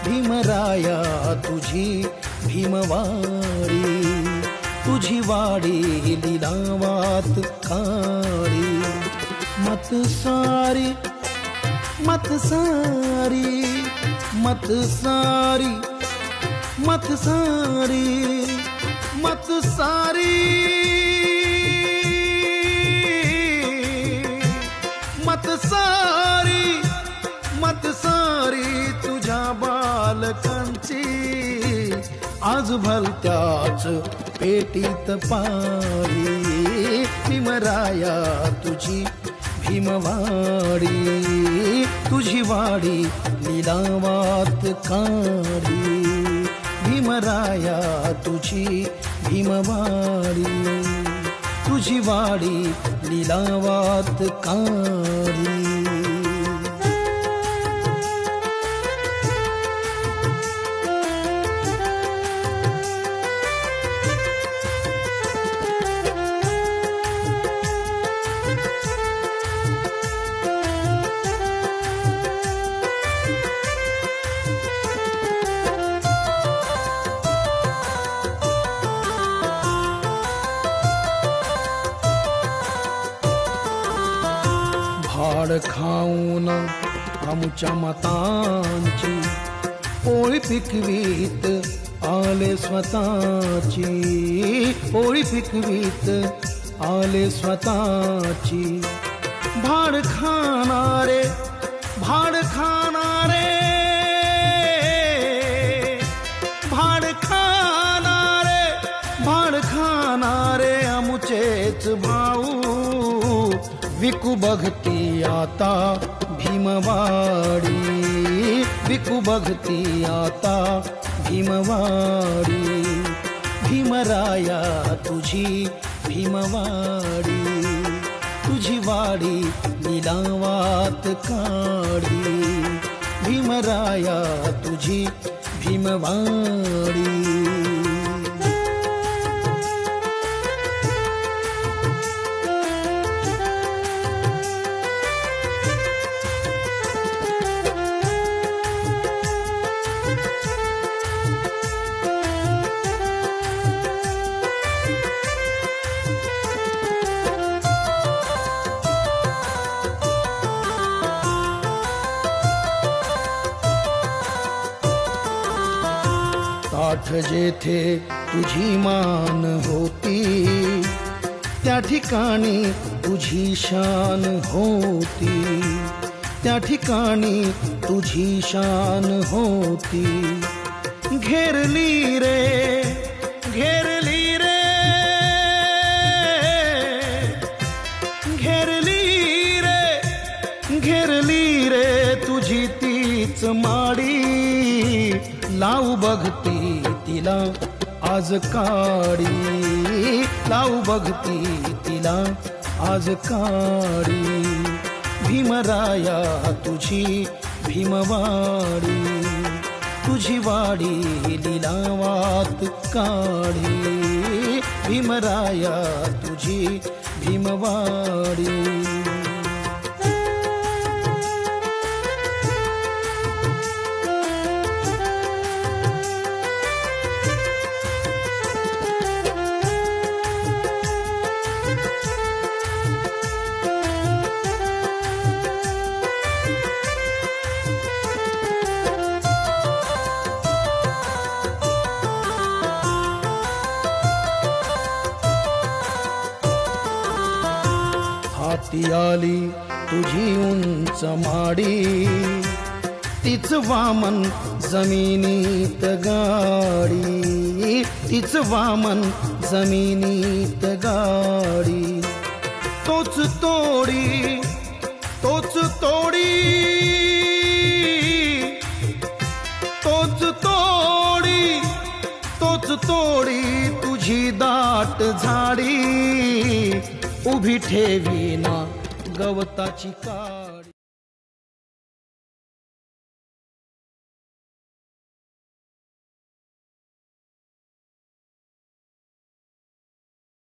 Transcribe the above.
भीमराया तुझी भीमवाडी, तुझी वाडी लिलावात काळी। मत सारी मत सारी मत सारी मत सारी मत सारी मत सारी मत सारी तुझ्या बालकांची आज भलत्याच पेटीत पाळी। भीमराया तुझी भीमवाडी, तुझी वाडी लिलावात काळी। भीमराया तुझी भीमवाडी, तुझी वाडी लिलावात काळी। भाड खाऊन आमच्या मतांची पोळी पिकवीत आले स्वतःची, पोळी पिकवीत आले स्वतःची। भाड खाणारे भाड खाणारे भाड खाणारे भाड खाणारे आमुचेच भाऊ विकू बघती आता भीमवाडी, विकू बघती आता भीमवाडी। भीमराया तुझी भीमवाडी, तुझी वाडी लिलावात काळी। भीमराया तुझी भीमवाडी। ताठ जेथे तुझी मान होती, त्या ठिकाणी तुझी शान होती, त्या ठिकाणी तुझी शान होती। घेरली रे घेरली रे घेरली रे घेरली रे तुझी तीच माडी। लावू बघती तिला आज काळी, लावू बघती तिला आज काळी। भीमराया तुझी भीमवाडी, तुझी वाडी लिलावात काळी। भीमराया तुझी भीमवाडी। हाती आली तुझी उंच माडी, तीच वामन जमिनीत गाडी, तीच वामन जमिनीत गाडी। तोच तोडी तोच तोडी तोच तोडी तोच तोडी तुझी दाट झाडी। उभी ठेवीना गवताची काडी।